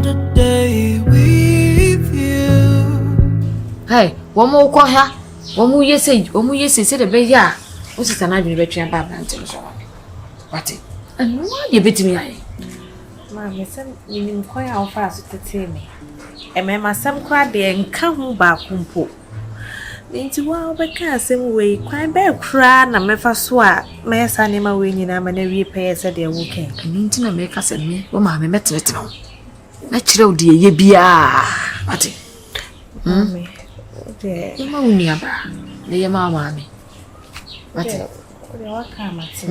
another day with you. Hey, one more call her. One more yes, said the baby. What is an idea between Baba and Timson? What? And why you beat me? Mammy, some meaning quite how fast to tell me. And mamma, some cried there and come back home. Into wow, but can't same way, quite bad cry, and me for swat. My son, my winning, I'm an repair, said they're working. And into make us and me, oh, mammy, met it. Natural dear, ye be what? Mammy, dear, you know me about the mammy. What? What come at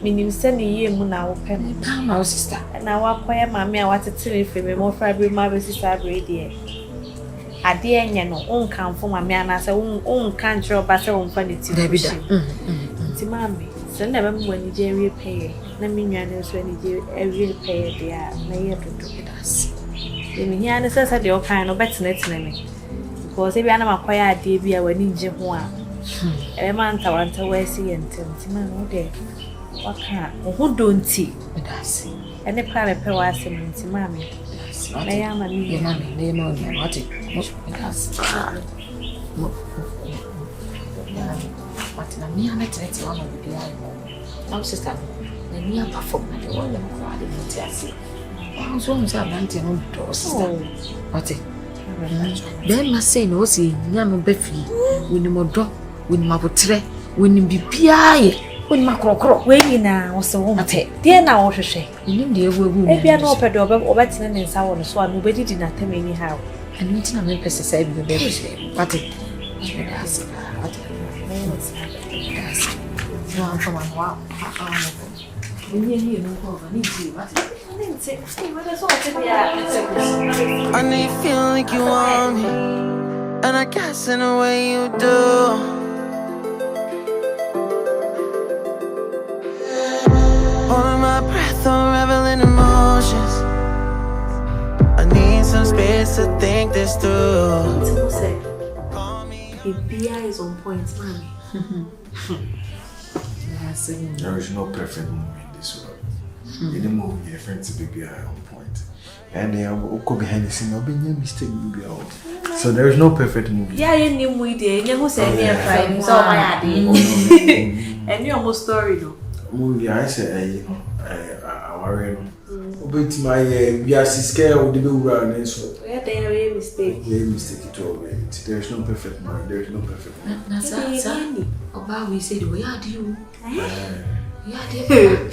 meaning send a year moon our pen, My sister, and now I quite mammy, I want to tell you for me more fabric, my sister, dear. I dear, you know, own come for my man as a own country or pass on funny to the mammy. So never when you jerry pay, let me know when you every pay there, may to do it us. The Miana says that your kind of better net me. Because if I am a quiet dear, when in Jehovah. A man, I want to wear see and tell me, dear. What can't, who don't see with us? And the private pay was saying to mammy. I am a new mammy, they know what it was. What in a mere net one of the eye. Now, sister, the near perform at the one of God in the How's wrong with our mountain on the door, sister? What it? Then must say no, see, Yam Beffy, when you more drop. When my potre, when you be PI, when my croc, when you now was a woman, dear now, what to say. You need the woman. If you are not a dog or better than someone, so nobody did not tell me anyhow. And you didn't make us say the baby. What it? No, I'm from one. Wow. I need feel like you want me, and I guess in a way you do. Holding my breath, unraveling emotions. I need some space to think this through. If BI is on point, mommy. There is no perfect movie in this world. Any movie, your friends to be on point. And they are behind the scene, no mistake will be out. So there is no perfect movie. Yeah, you knew we did. You said me a Friday, so my idea. And you almost story though. Movie, I say, I worry. But my we are scared with the new run, so they are a mistake. They mistake it all. There is no perfect movie. There is no perfect movie. That's about we said, we are you. Yeah, dear.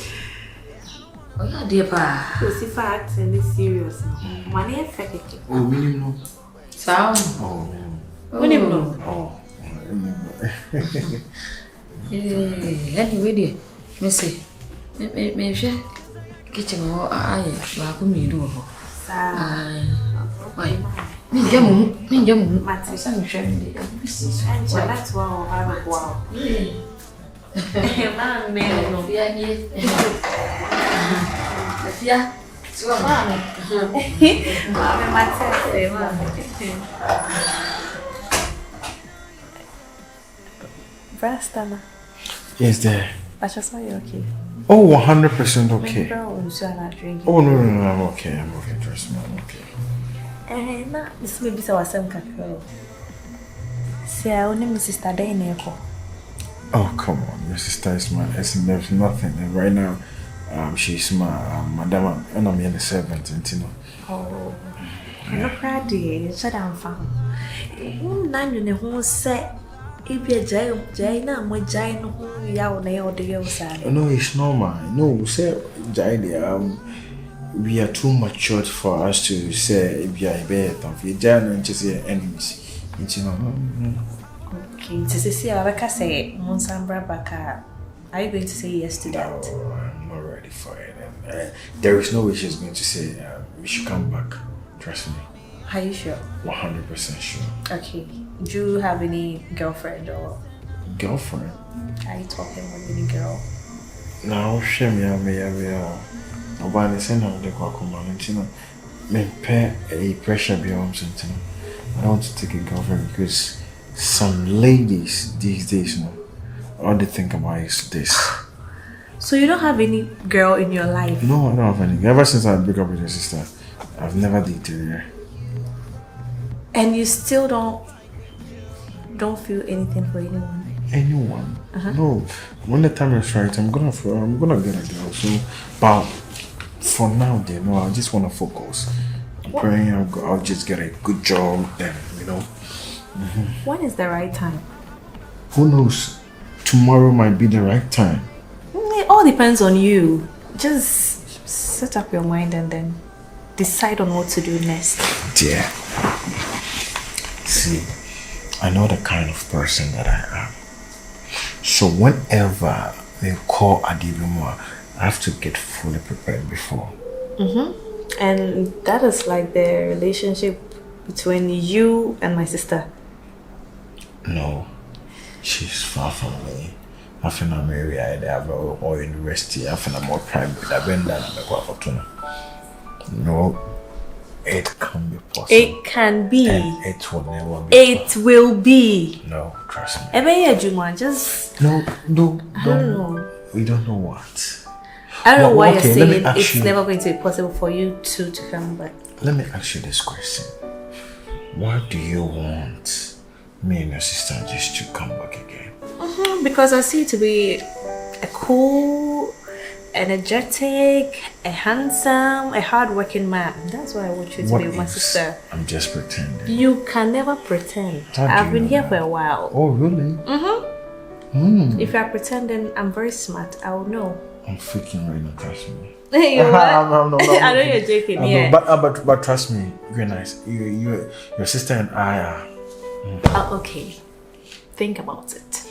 Oh, yeah, dear. Because if I act and it's serious, money effect. Oh, minimum. Sound. Oh, minimum. Oh, anyway, dear. Missy, me share kitchen or I like me do. Why? Me, young, my son, sharing that's wow, wow. Man, man, no, yeah, so, mamma, Brastana. Yes, there. I just saw you okay. Oh, 100% okay. Oh, no, I'm okay. I'm okay. Trust me, I'm okay. Nah, this may be so awesome, Kakro. Say, I only miss Sister Dane. Oh, come on. Your sister is my essence. There's nothing. And right now, she's my madam, and I'm in the servant, and you know. Oh, I'm not proud of you. Shut down, fam. None in the whole set. If you're Jane, I'm with Jane who you are or the outside. No, it's normal. No, say, Jane, we are too matured for us to say if you are bad of your Jane and just your enemies. You know. Okay, to say, I say, Monsambra Baka. Are you going to say yes to that? No, I'm not ready for it. And, there is no way she's going to say we should come back. Trust me. Are you sure? 100% sure. Okay. Do you have any girlfriend or? Girlfriend? Are you talking with any girl? No, shame me. Nobody send her the Quacoman, you know. Me pay a pressure beyond something. I don't want to take a girlfriend because some ladies these days, you know, all they think about is this. So you don't have any girl in your life? No, I don't have any. Ever since I broke up with your sister, I've never dated her. And you still don't feel anything for anyone? Anyone? No. When the time is right, I'm gonna get a girl. So, but for now, no, I just wanna focus. I'm praying I'll just get a good job. Then, When is the right time? Who knows? Tomorrow might be the right time. It all depends on you. Just set up your mind and then decide on what to do next. Dear, see, I know the kind of person that I am. So whenever they call Adibimo, I have to get fully prepared before. And that is like the relationship between you and my sister. No, she's far from me. I feel I'm area I have or university. I feel I'm more private. I've been done. No, it can be possible. It can be. And it will never be. It will be. No, trust me. Juma, just. No. I don't know. We don't know what. I don't know why you're saying it's never going to be possible for you two to come back. Let me ask you this question. Why do you want me and your sister just to come back again? Because I see you to be a cool, energetic, a handsome, a hard-working man. That's why I want you to be with my sister. I'm just pretending. You can never pretend. I've been here for a while. Oh, really? If you're pretending, I'm very smart. I will know. I'm freaking right now, trust me. You what? No, I know you're joking, yeah. But trust me, you're nice. Your sister and I are. Okay. Think about it.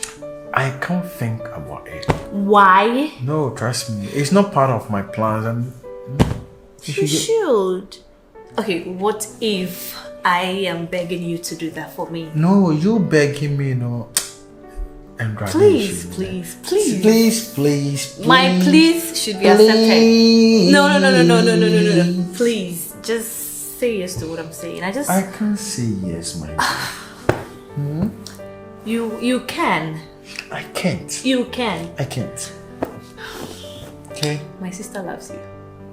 I can't think about it. Why? No, trust me. It's not part of my plans. And You should. Okay, what if I am begging you to do that for me? No, you begging me, no. And Please. My please should be accepted. No. Please, just say yes to what I'm saying. I can't say yes, my dear. You can. I can't. You can. I can't. Okay. My sister loves you.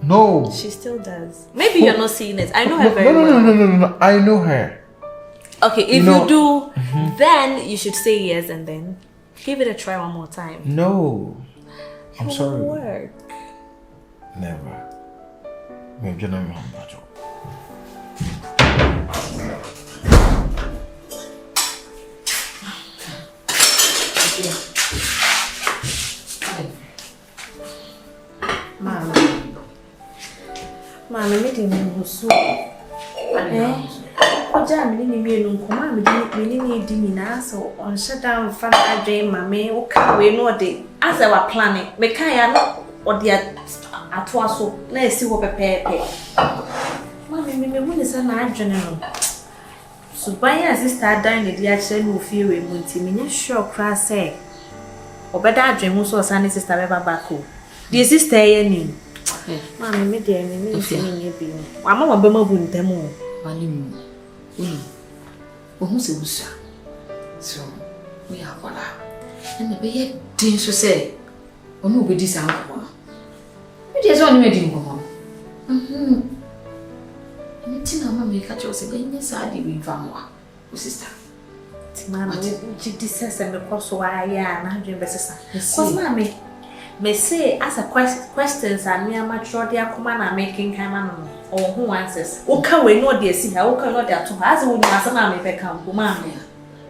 No. She still does. Maybe you're not seeing it. I know her very well. No. I know her. Okay, if you do, then you should say yes and then give it a try one more time. No. I'm It sorry. will work. Never. Maybe you're not my job. Mama, me didn't know so. Oja me ni me no nkoma me ni di mi na so on shut down fa na adwen mama o ka we no de as I was planning me kan ya no o de ato aso na esi wo pepepe mama me mu ni sa na adwen no so ban ya sister dan ne di a kire no fie we mu nti me nya sure kra say obeda adwen mu so sa ne sister be baba ko di sister ye ni mama me de me ni se ni bi wa mama be ma bu ntem o Manim. Who says so? We are voila. And the baby didn't say, or no, we disarm. It is only made him go home. And it's in our mammy catch us again. Yes, I did with Vamwa, sister. Mamma, she says, and because so I am 100%. Because, mammy, may say, as a questions and me, I'm much sure they are command making come or who answers. Okay, we know they see her, okay, not there to her, as a woman, as a mammy, they come, mammy.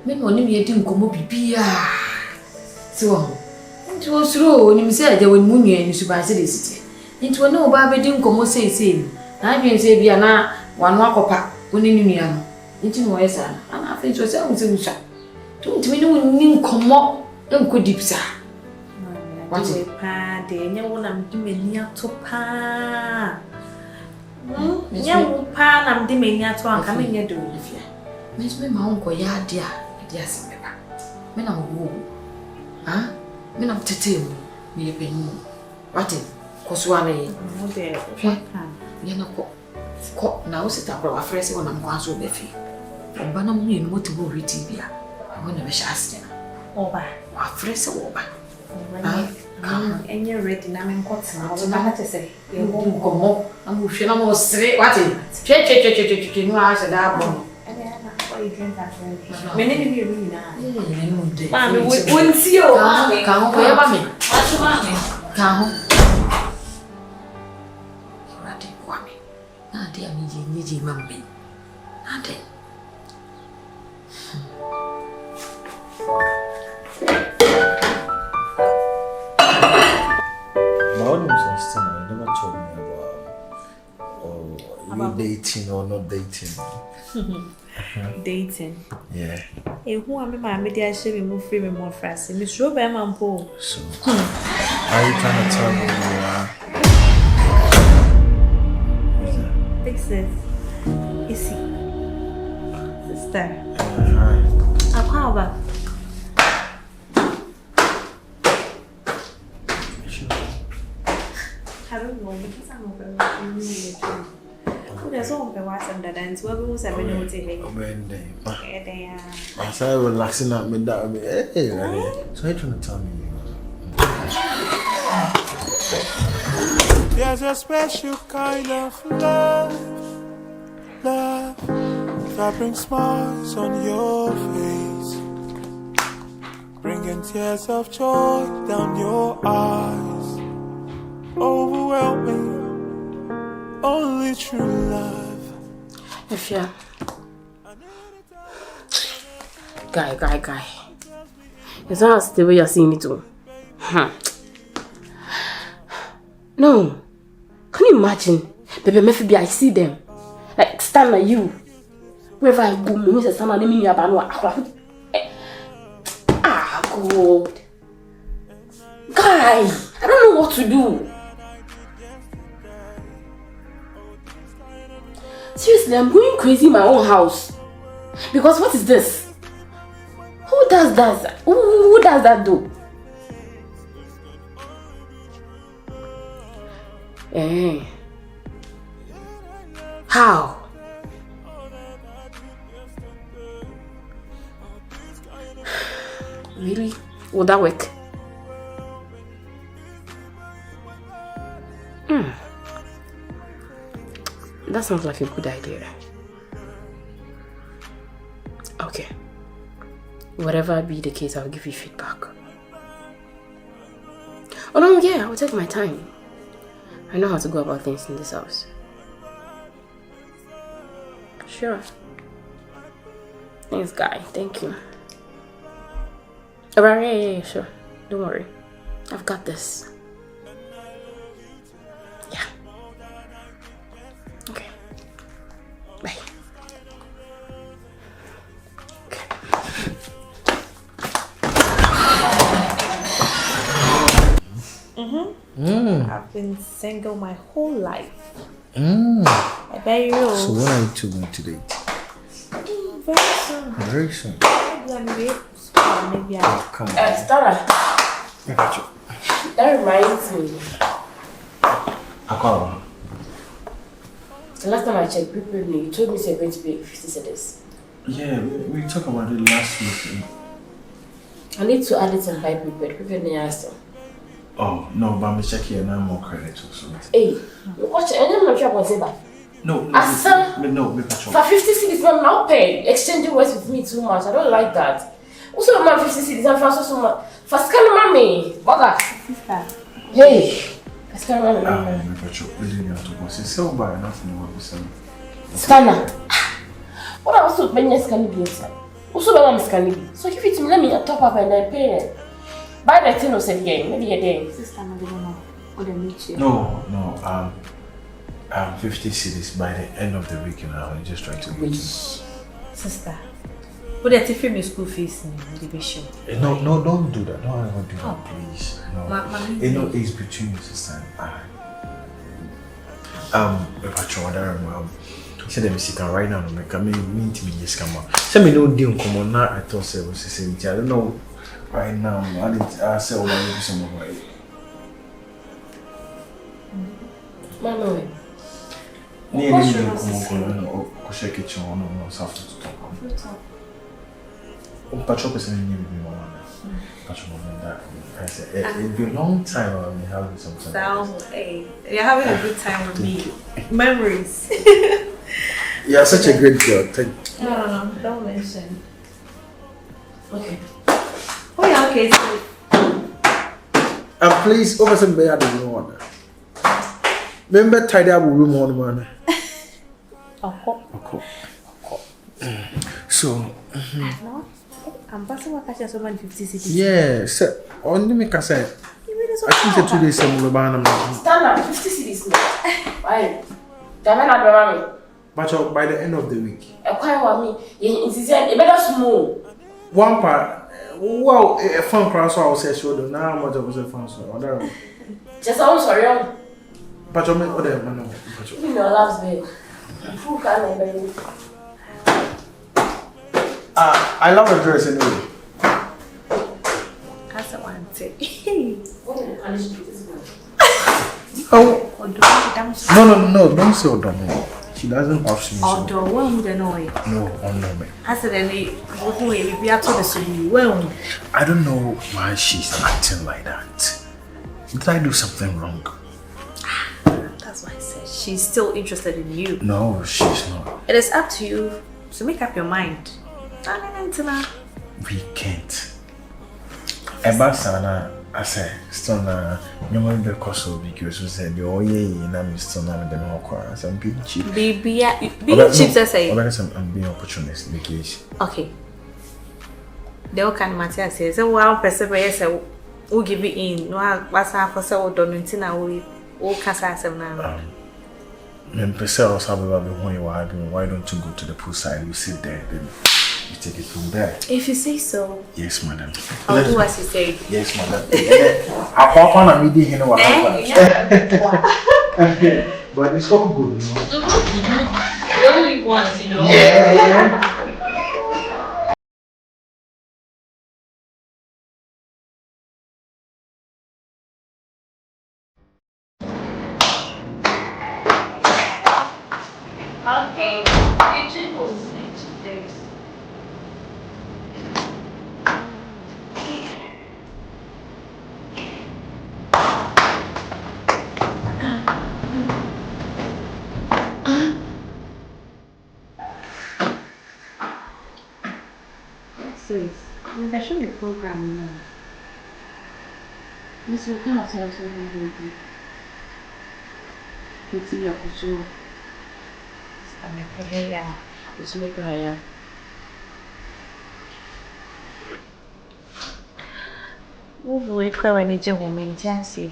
Maybe only didn't come up, so it was true when you said they were moon and you surprised the city. It was no baby didn't come say, I didn't say, be an one walk up, when you knew me. It was, and I think it was a don't mean come up, don't go deep, sir. What is it? Paddy, no one I'm doing near to pa. No, pan, I'm doing near to coming here doing if you miss me, my uncle, ya dear, yes, men are woo. Ah, men of Tatil, me a penny. What is Coswale? No, there, you're not caught now, sit up our friends when I'm going to be free. And Banam, you know to go with Tibia. I want to be shasting. Over, our friends over. And you're ready, and I'm in Cotton. I was about to say, you won't go more. I'm moving almost straight. What is it? No, I said that one. You drink that very many of you really now. Mammy, we wouldn't see you. Can't where, Mammy? What's your mammy? Can't. Ratty, Mammy. Not dear, me, Mammy. Not dear. I never told me about dating or not dating. Dating. Yeah. Hey, who am I? Maybe I should be more free and more fast. Miss Robert Mampo. So, are you trying to tell me you are? Fix this. Issy. Sister. Hi. How about? I don't know because I'm over. There's all the ones and the dance. Well, we must have been able to make it. I started relaxing at me that way. Hey, so you're trying to tell me there's a special kind of love that brings smiles on your face, bringing tears of joy down your eyes, overwhelming. Only true love. If you guy. It's not the way you're seeing it too. No. Can you imagine? Baby, maybe I see them. Like stand like you. Wherever I go, me say stand and me about God. Guy, I don't know what to do. Seriously, I'm going crazy in my own house. Because what is this? Who does that? Who does that do? Eh? How? Really? Would that work? That sounds like a good idea. Okay. Whatever be the case, I'll give you feedback. Oh no, yeah, I will take my time. I know how to go about things in this house. Sure. Thanks, guy. Thank you. Alright, yeah, sure. Don't worry. I've got this. Yeah. Okay. Bye. I've been single my whole life. I bet you. So when are you two going to date? Very soon. Very soon. Maybe Oh, come on. Stara. That reminds me. Aqua. The last time I checked, you told me you're going to pay 50 cedis. Yeah, we talked about it last week. I need to add it in by prepared. Prepared me asked. Oh, no, but I'm checking and more credit also. Hey, watch it. I'm not sure what to say. No, me for 50 cedis, I'm not paying. Exchanging words with me too much. I don't like that. Also, my 50 cedis, I'm for so much. For scan mommy. What sister. Hey. Scan mommy. Scanner. What else would many scan be? Also, when I'm scanning. So if it's me, let me top up and then pay it. Buy the thing or say again, maybe a day. Sister, I don't know. What I meet you. No. 50 cedis by the end of the week, and I'll just try to reach. Sister, would I take me school fees in the bishop? No, don't do that. Don't ever do that, please. No. It's between you, sister, and I. If I try that, say them sick right now, make me meet me this come on. Say me no deal come on now. I thought say was the same. I don't know. Right now, I say what I do some of it. Mama. Ni come on, check kitchen on no suffer to talk. Patcho person ni bi mama. I said, it's been a long time when we having some time. So, hey, you're having a good time with me. Memories. You're such a great girl. Thank you. No, don't mention. Okay. Oh, yeah, okay. And please, over some bear the room. Remember, tidy up room on man. Okay. So, no, I'm passing my cash so many 50 cities. yes, only me can say. I think that 2 days I'm going to stand up 50 cities. Why? Damn, but by the end of the week. Acquire me. You better small. One part, well, a fun cross, I will say, sure, now much of a fun, so Just I'm sorry. But you make other man. Give me your last bed. Who can I bury? I love a dress anyway. That's the one thing. Oh, no, don't say Odomo. She doesn't watch me. Although, when would I know it? No, me. I said, we have to the well. I don't know why she's acting like that. Did I do something wrong? That's why I said she's still interested in you. No, she's not. It is up to you to make up your mind. We can't. Eba sana, I say, still na, you might be costly because we said, oh yeah, na me still na me dem okwa. Some being cheap. Being cheap, I say. I'm being opportunist because. Okay. The old kind of material says, so one person say, who give it in? No, what's half so old on Tina, we can't say now. When person was having when you are having, why don't you go to the poolside? You sit there, then. You take it from there. If you say so. Yes, madam. I'll do as you say. Yes, madam. I pop on a meeting here. But it's all good, you know. You only once, you know. Yeah. Okay. You two will sit there. Sis, there should be a program now. This will come out of something. It's your issue. Yeah. It's make her. We call any gentleman, Jancy.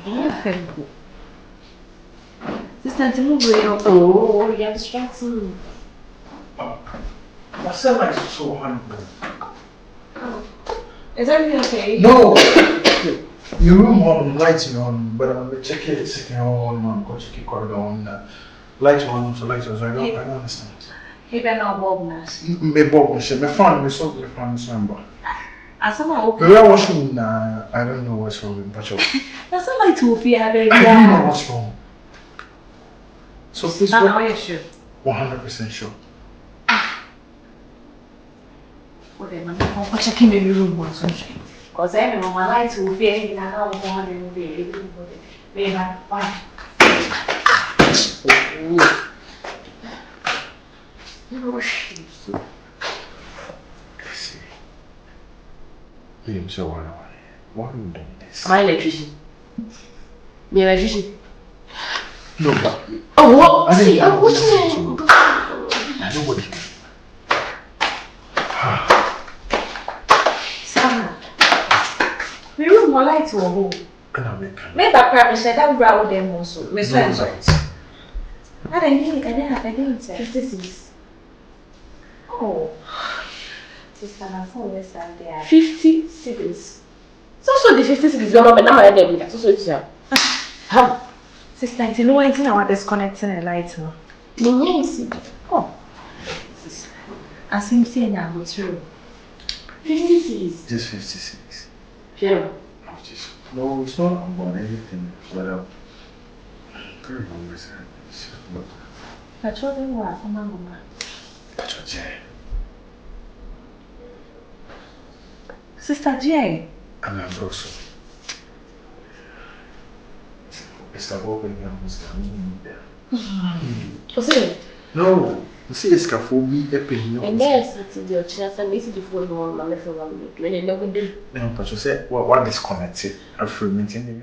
Sister, to move away. Oh, you're distracting. My son is so hungry. Is everything okay? No! Your room on, lights on, but I'm checking the second on, go check your corridor on. Lights on, so lights on, so I don't understand. He been on Bobness. Me Bob, my phone, me so my phone's number. As someone open. We are watching, I don't know what's wrong with Pacho. That's not like to be having. I don't know what's wrong. So please, Are you sure? 100% sure. Okay, I'm checking the room once. Because I know my lights will be in and out of one and be able to have fun. I see. I'm so why are you doing this? Am I electrician? Me electrician? No, but. Oh, what? I See, I'm watching it. I know what you do. Sam, the room more light to a home. Maybe I promise that brow them also. Miss Friends. I didn't say 56. Oh, sister, my phone is down there. 50 cities. So the 50 cities, you're not going to so it's here. Sister, you know anything about disconnecting the light? No? Yes. Oh, as him saying that was true. 56. Just 56. Sure. No, it's not about anything, but very hungry, sir. I told him what, Mama. Pacho J. Sister J. I'm a broso. Mr. Birmingham was coming there. Was it? No. You see, it's cafobi, epping. And there's your chest and this is the phone on my little one. When you never did. No, but you said, what disconnected? I'm free meeting.